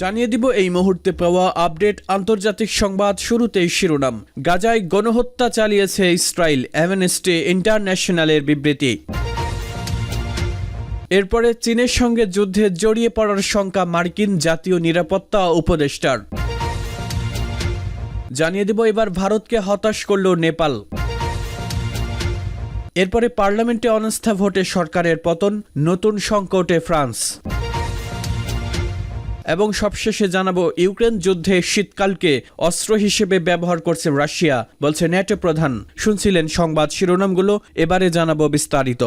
জানিয়ে দিব এই মুহূর্তে পাওয়া আপডেট আন্তর্জাতিক সংবাদ। শুরুতেই শিরোনাম। গাজায় গণহত্যা চালিয়েছে ইসরায়েল, অ্যামনেস্টি ইন্টারন্যাশনালের বিবৃতি। এরপরে চীনের সঙ্গে যুদ্ধে জড়িয়ে পড়ার শঙ্কা মার্কিন জাতীয় নিরাপত্তা উপদেষ্টার। জানিয়ে দিব এবার ভারতকে হতাশ করল নেপাল। এরপরে পার্লামেন্টে অনাস্থা ভোটে সরকারের পতন, নতুন সংকটে ফ্রান্স। এবং সবশেষে জানাবো ইউক্রেন যুদ্ধে শীতকালকে অস্ত্র হিসেবে ব্যবহার করছে রাশিয়া, বলছে ন্যাটো প্রধান। শুনছিলেন সংবাদ শিরোনামগুলো, এবারে জানাবো বিস্তারিত।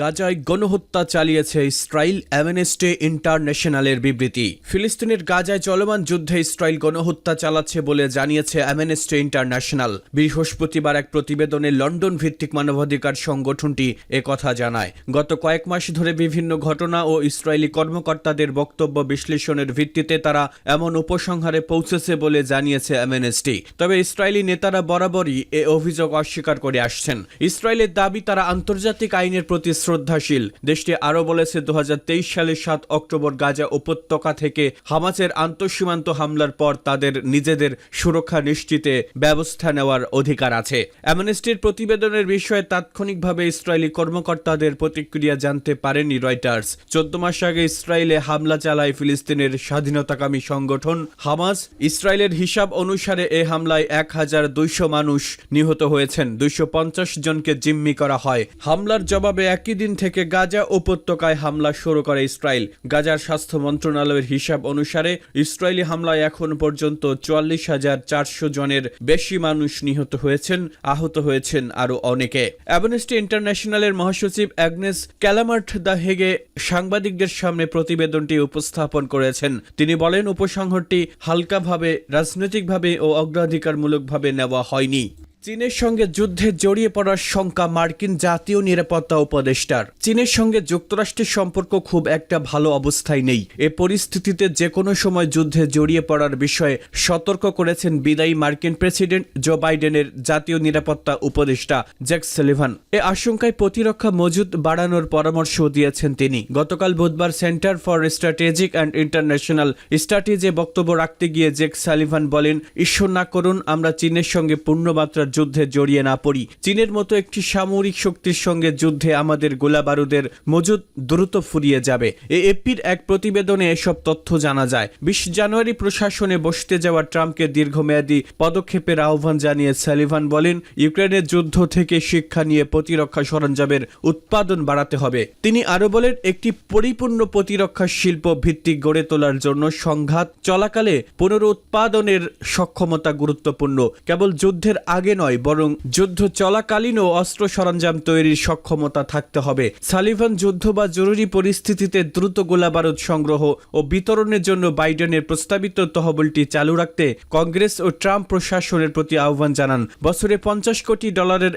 গাজায় গণহত্যা চালিয়েছে ইসরায়েল, অ্যামনেস্টি ইন্টারন্যাশনালের বিবৃতি। ফিলিস্তিনের গাজায় চলমান যুদ্ধে ইসরায়েল গণহত্যা চালাচ্ছে বলে জানিয়েছে অ্যামনেস্টি ইন্টারন্যাশনাল। বৃহস্পতিবার এক প্রতিবেদনে লন্ডন ভিত্তিক মানবাধিকার সংগঠনটি একথা জানায়। গত কয়েক মাস ধরে বিভিন্ন ঘটনা ও ইসরায়েলি কর্মকর্তাদের বক্তব্য বিশ্লেষণের ভিত্তিতে তারা এমন উপসংহারে পৌঁছেছে বলে জানিয়েছে অ্যামনেস্টি। তবে ইসরায়েলি নেতারা বরাবরই এ অভিযোগ অস্বীকার করে আসছেন। ইসরায়েলের দাবি তারা আন্তর্জাতিক আইনের প্রতি শ্রদ্ধাশীল। দেশটি আরও বলেছে 2023 সালের 7 অক্টোবর গাজা উপত্যকা থেকে হামাসের আন্তঃসীমান্ত হামলার পর তাদের নিজেদের সুরক্ষা নিশ্চিতে ব্যবস্থা নেওয়ার অধিকার আছে। অ্যামনেস্টির প্রতিবেদনের বিষয়ে তাৎক্ষণিকভাবে ইসরায়েলি কর্মকর্তাদের প্রতিক্রিয়া জানতে পারেনি রয়টার্স। 14 মাস আগে ইসরায়েলে হামলা চালায় ফিলিস্তিনের স্বাধীনতাকামী সংগঠন হামাস। ইসরায়েলের হিসাব অনুসারে এ হামলায় 1200 মানুষ নিহত হয়েছেন, 250 জনকে জিম্মি করা হয়। হামলার জবাবে একই দিন থেকে গাজা উপত্যকায় হামলা শুরু করে ইসরায়েল। গাজার স্বাস্থ্য মন্ত্রণালয়ের হিসাব অনুসারে ইসরায়েলি হামলায় এখন পর্যন্ত 44,400 জনের বেশি মানুষ নিহত হয়েছেন, আহত হয়েছেন আরও অনেকে। অ্যামনেস্টি ইন্টারন্যাশনালের মহাসচিব অ্যাগনেস ক্যালামার্ট দ্য হেগে সাংবাদিকদের সামনে প্রতিবেদনটি উপস্থাপন করেছেন। তিনি বলেন, উপসংহারটি হালকাভাবে, রাজনৈতিকভাবে ও অগ্রাধিকারমূলকভাবে নেওয়া হয়নি। চীনের সঙ্গে যুদ্ধে জড়িয়ে পড়ার শঙ্কা মার্কিন জাতীয় নিরাপত্তা উপদেষ্টার। চীনের সঙ্গে যুক্তরাষ্ট্রের সম্পর্ক খুব একটা ভালো অবস্থায় নেই। এ পরিস্থিতিতে যে কোনো সময় যুদ্ধে জড়িয়ে পড়ার বিষয়ে সতর্ক করেছেন বিদায়ী মার্কিন প্রেসিডেন্ট জো বাইডেনের জাতীয় নিরাপত্তা উপদেষ্টা জ্যাক সালিভান। এ আশঙ্কায় প্রতিরক্ষা মজুদ বাড়ানোর পরামর্শ দিয়েছেন তিনি। গতকাল বুধবার centre for strategic and international strategy বক্তব্য রাখতে গিয়ে জ্যাক সালিভান বলেন, ঈশ্বর না করুন আমরা চীনের সঙ্গে পূর্ণমাত্রার যুদ্ধে জড়িয়ে না পড়ি। চীনের মতো একটি সামরিক শক্তির সঙ্গে যুদ্ধে আমাদের গোলাবারুদের মজুদ দ্রুত ফুরিয়ে যাবে। এএফপির এক প্রতিবেদনে এসব তথ্য জানা যায়। 20 জানুয়ারি প্রশাসনে বসতে যাওয়া ট্রাম্পকে দীর্ঘমেয়াদী পদক্ষেপের আহ্বান জানিয়ে সালিভান বলেন, ইউক্রেনের যুদ্ধ থেকে শিক্ষা নিয়ে প্রতিরক্ষা সরঞ্জামের উৎপাদন বাড়াতে হবে। তিনি আরও বলেন, একটি পরিপূর্ণ প্রতিরক্ষা শিল্প ভিত্তিক গড়ে তোলার জন্য সংঘাত চলাকালে পুনরুৎপাদনের সক্ষমতা গুরুত্বপূর্ণ। কেবল যুদ্ধের আগে নয়, বরং যুদ্ধ চলাকালীনও অস্ত্র সরঞ্জাম তৈরির সক্ষমতা থাকতে হবে। সালিভান যুদ্ধ বা জরুরি পরিস্থিতিতে দ্রুত গোলাবারুদ সংগ্রহ ও বিতরণের জন্য বাইডেনের প্রস্তাবিত তহবিলটি চালু রাখতে কংগ্রেস ও ট্রাম্প প্রশাসনের প্রতি আহ্বান জানান। বছরে $50 কোটি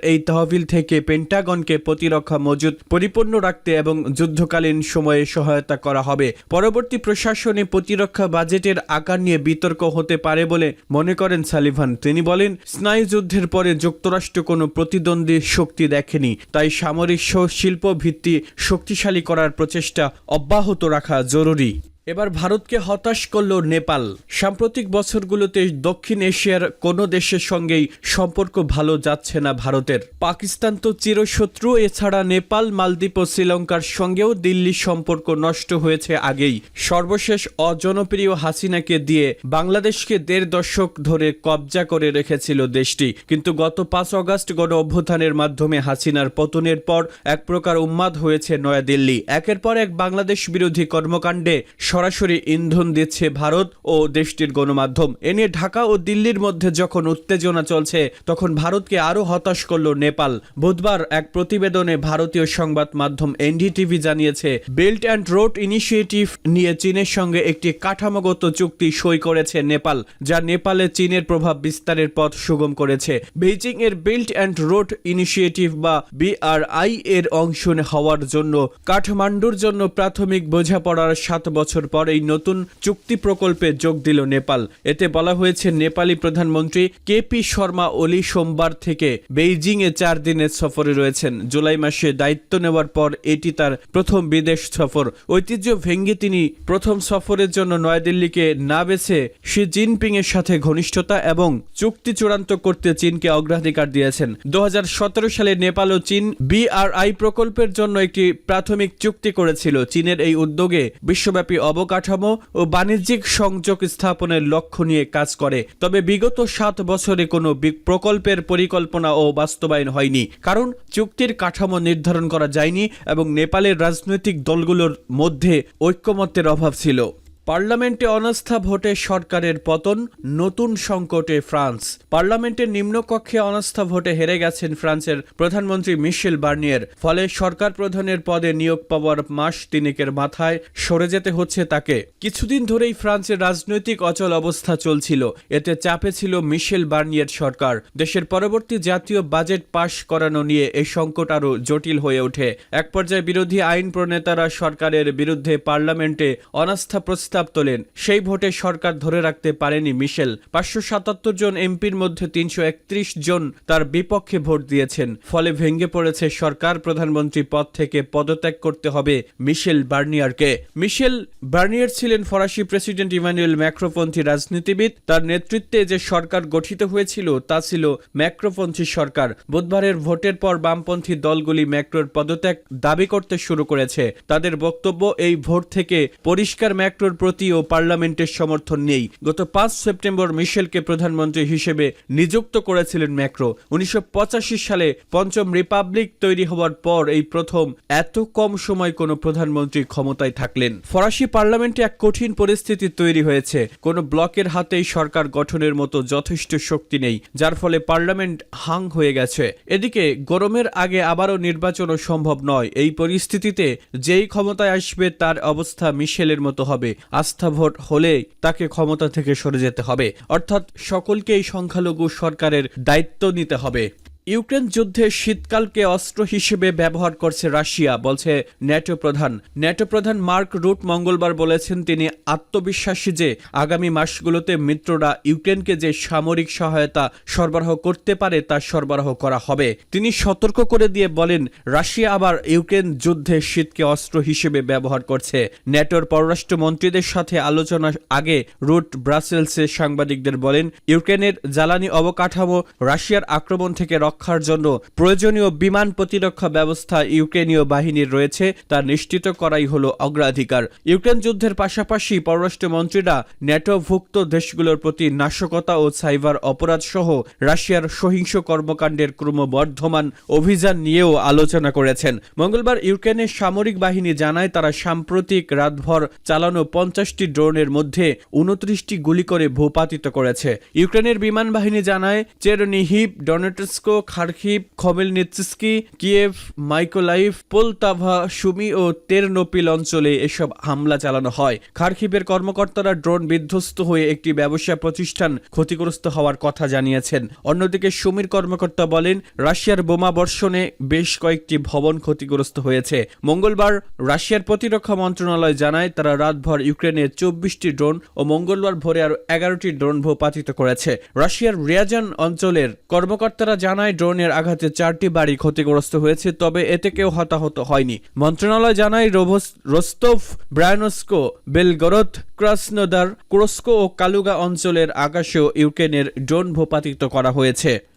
এই তহবিল থেকে পেন্টাগনকে প্রতিরক্ষা মজুদ পরিপূর্ণ রাখতে এবং যুদ্ধকালীন সময়ে সহায়তা করা হবে। পরবর্তী প্রশাসনে প্রতিরক্ষা বাজেটের আকার নিয়ে বিতর্ক হতে পারে বলে মনে করেন সালিভান। তিনি বলেন, স্নায়ুযুদ্ধের পরে যুক্তরাষ্ট্র কোনো প্রতিদ্বন্দ্বী শক্তি দেখেনি, তাই সামরিক শিল্প ভিত্তি শক্তিশালী করার প্রচেষ্টা অব্যাহত রাখা জরুরি। এবার ভারতকে হতাশ করল নেপাল। সাম্প্রতিক বছরগুলোতে দক্ষিণ এশিয়ার কোনো দেশের সঙ্গেই সম্পর্ক ভালো যাচ্ছে না ভারতের। পাকিস্তান তো চিরশত্রু, এছাড়া নেপাল, মালদ্বীপ ও শ্রীলঙ্কার সঙ্গেও দিল্লির সম্পর্ক নষ্ট হয়েছে আগেই। সর্বশেষ অজনপ্রিয় হাসিনাকে দিয়ে বাংলাদেশকে 1.5 দশক ধরে কবজা করে রেখেছিল দেশটি। কিন্তু গত 5 অগাস্ট গণ অভ্যুত্থানের মাধ্যমে হাসিনার পতনের পর এক প্রকার উন্মাদ হয়েছে নয়াদিল্লি। একের পর এক বাংলাদেশ বিরোধী কর্মকাণ্ডে সরাসরি ইন্ধন দিচ্ছে ভারত ও দেশটির গণমাধ্যম। এ নিয়ে ঢাকা ও দিল্লির মধ্যে যখন উত্তেজনা চলছে, তখন ভারতকে আরও হতাশ করল নেপাল। বুধবার এক প্রতিবেদনে ভারতীয় সংবাদ মাধ্যম এনডিটিভি জানিয়েছে, বেল্ট অ্যান্ড রোড ইনিশিয়েটিভ নিয়ে চীনের সঙ্গে একটি কাঠামোগত চুক্তি সই করেছে নেপাল, যা নেপালে চীনের প্রভাব বিস্তারের পথ সুগম করেছে। বেইজিং এর বেল্ট অ্যান্ড রোড ইনিশিয়েটিভ বা BRI এর অংশ হওয়ার জন্য কাঠমান্ডুর জন্য প্রাথমিক বোঝাপড়ার 7 বছর পর এই নতুন চুক্তি প্রকল্পে যোগ দিল নেপাল। এতে বলা হয়েছে নেপালি প্রধানমন্ত্রী কেপি শর্মা ওলি সোমবার থেকে বেইজিংয়ে 4 দিনের সফরে রয়েছেন। জুলাই মাসে দায়িত্ব নেওয়ার পর এটি তার প্রথম বিদেশ সফর। ঐতিহ্য ভেঙে তিনি প্রথম সফরের জন্য নয়াদিল্লিকে না বেছে শি জিনপিং এর সাথে ঘনিষ্ঠতা এবং চুক্তি চূড়ান্ত করতে চীনকে অগ্রাধিকার দিয়েছেন। 2017 সালে নেপাল ও চীন BRI প্রকল্পের জন্য একটি প্রাথমিক চুক্তি করেছিল। চীনের এই উদ্যোগে বিশ্বব্যাপী অবকাঠামো ও বাণিজ্যিক সংযোগ স্থাপনের লক্ষ্য নিয়ে কাজ করে। তবে বিগত 7 বছরে কোনো প্রকল্পের পরিকল্পনা ও বাস্তবায়ন হয়নি, কারণ চুক্তির কাঠামো নির্ধারণ করা যায়নি এবং নেপালের রাজনৈতিক দলগুলোর মধ্যে ঐক্যমত্যের অভাব ছিল। পার্লামেন্টে অনাস্থা ভোটে সরকারের পতন, নতুন সংকটে ফ্রান্স। পার্লামেন্টের নিম্নকক্ষে অনাস্থা ভোটে হেরে গেছেন ফ্রান্সের প্রধানমন্ত্রী মিশেল বার্নিয়ের। ফলে সরকার প্রধানের পদে নিয়োগ পাওয়ার মাস তিনেকের মাথায় সরে যেতে হচ্ছে তাকে। কিছুদিন ধরেই ফ্রান্সের রাজনৈতিক অচল অবস্থা চলছিল। এতে চাপে ছিল মিশেল বার্নিয়ের সরকার। দেশের পরবর্তী জাতীয় বাজেট পাশ করানো নিয়ে এই সংকট আরও জটিল হয়ে ওঠে। এক পর্যায়ে বিরোধী আইন প্রণেতারা সরকারের বিরুদ্ধে পার্লামেন্টে অনাস্থা প্রস্তাব তোলেন। সেই ভোটে সরকার ধরে রাখতে পারেনি মিশেল। 577 জন এমপির মধ্যে 331 জন তার বিপক্ষে ভোট দিয়েছেন। ফলে ভেঙে পড়েছে সরকার। প্রধানমন্ত্রী পদ থেকে পদত্যাগ করতে হবে মিশেল বার্নিয়ারকে। মিশেল বার্নিয়ার ছিলেন ফরাসি প্রেসিডেন্ট ইমানুয়েল ম্যাক্রোপন্থী রাজনীতিবিদ। তার নেতৃত্বে যে সরকার গঠিত হয়েছিল তা ছিল ম্যাক্রোপন্থী সরকার। বুধবারের ভোটের পর বামপন্থী দলগুলি ম্যাক্রোর পদত্যাগ দাবি করতে শুরু করেছে। তাদের বক্তব্য, এই ভোট থেকে পরিষ্কার ম্যাক্রোর প্রতি ও পার্লামেন্টের সমর্থন নেই। গত 5 সেপ্টেম্বর মিশেলকে প্রধানমন্ত্রী হিসেবে নিযুক্ত করেছিলেন ম্যাক্রো। 1985 সালে পঞ্চম রিপাবলিক তৈরি হওয়ার পর এই প্রথম এত কম সময় কোনো প্রধানমন্ত্রী ক্ষমতায় থাকলেন। ফরাসি পার্লামেন্টে এক কঠিন পরিস্থিতি তৈরি হয়েছে। কোনো ব্লকের হাতেই সরকার গঠনের মতো যথেষ্ট শক্তি নেই, যার ফলে পার্লামেন্ট হাং হয়ে গেছে। এদিকে গরমের আগে আবারও নির্বাচনও সম্ভব নয়। এই পরিস্থিতিতে যেই ক্ষমতায় আসবে তার অবস্থা মিশেলের মতো হবে। আস্থা ভোট হলে তাকে ক্ষমতা থেকে সরে যেতে হবে, অর্থাৎ সকলকেই সংখ্যালঘু সরকারের দায়িত্ব নিতে হবে। ইউক্রেন যুদ্ধে শীতকালকে অস্ত্র হিসেবে ব্যবহার করছে রাশিয়া, বলছে ন্যাটো প্রধান। ন্যাটো প্রধান মার্ক রুট মঙ্গলবার বলেছেন তিনি আত্মবিশ্বাসী যে আগামী মাসগুলোতে মিত্ররা ইউক্রেনকে যে সামরিক সহায়তা সরবরাহ করতে পারে তা সরবরাহ করা হবে। তিনি সতর্ক করে দিয়ে বলেন, রাশিয়া আবার ইউক্রেন যুদ্ধে শীতকে অস্ত্র হিসেবে ব্যবহার করছে। ন্যাটোর পররাষ্ট্র মন্ত্রীদের সাথে আলোচনার আগে রুট ব্রাসেলসে সাংবাদিকদের বলেন, ইউক্রেনের জ্বালানি অবকাঠামো রাশিয়ার আক্রমণ থেকে রক্ষার জন্য প্রয়োজনীয় বিমান প্রতিরক্ষা ব্যবস্থা ইউক্রেনীয় বাহিনীর রয়েছে তা নিশ্চিত করাই হলো অগ্রাধিকার। ইউক্রেন যুদ্ধের পাশাপাশি পররাষ্ট্রমন্ত্রীরা ন্যাটোভুক্ত দেশগুলোর প্রতি নাশকতা ও সাইবার অপরাধ সহ রাশিয়ার সহিংস কর্মকাণ্ডের ক্রমবর্ধমান অভিযান নিয়েও আলোচনা করেছেন। মঙ্গলবার ইউক্রেনের সামরিক বাহিনী জানায় তারা সাম্প্রতিক রাতভর চালানো 50টি ড্রোনের মধ্যে 29টি গুলি করে ভূপাতিত করেছে। ইউক্রেনের বিমান বাহিনী জানায় Chernihiv, Donetsk, Kharkiv, Khmelnytskyi, Kiev, Mykolaiv, Poltava, Sumy ও তেরনোপিল অঞ্চলে এসব হামলা চালানো হয়। খার্কিভের কর্মকর্তারা ড্রোন বিধ্বস্ত হয়ে একটি ব্যবসা প্রতিষ্ঠান ক্ষতিগ্রস্ত হওয়ার কথা জানিয়েছেন। অন্যদিকে সুমির কর্মকর্তা বলেন, রাশিয়ার বোমা বর্ষণে বেশ কয়েকটি ভবন ক্ষতিগ্রস্ত হয়েছে। মঙ্গলবার রাশিয়ার প্রতিরক্ষা মন্ত্রণালয় জানায় তারা রাতভর ইউক্রেনে 24টি ড্রোন ও মঙ্গলবার ভোরে আরও 11টি ড্রোন ভূপাতিত করেছে। রাশিয়ার রিয়াজান অঞ্চলের কর্মকর্তারা জানায় ড্রোনের আঘাতে 4টি বাড়ি ক্ষতিগ্রস্ত হয়েছে, তবে এতে কেউ হতাহত হয়নি। মন্ত্রণালয় জানায় রোস্তভ, ব্রায়ানস্কো, বেলগরদ, ক্রাসনোদার, কুরস্ক ও কালুগা অঞ্চলের আকাশেও ইউক্রেনের ড্রোন ভূপাতিত করা হয়েছে।